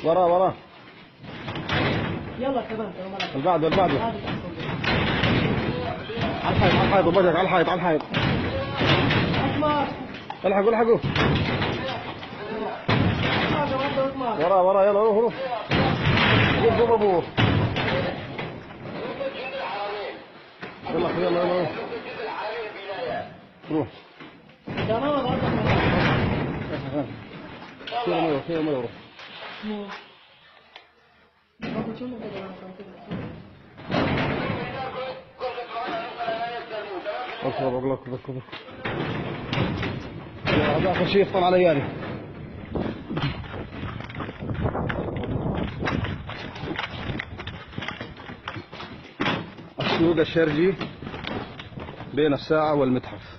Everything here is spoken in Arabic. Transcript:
وراه وراه. يلا كمان البعد البعد. على الحيط على الحيط وبدك على الحيط على الحيط. الحقوا الحقوا. وراه وراه يلا روح روح. قوم ابوه. يلا يلا يلا روح. خير ما يروح. اغلق هذا اخر شيء يفطر على يالي. السوق الشرجي بين الساعة والمتحف.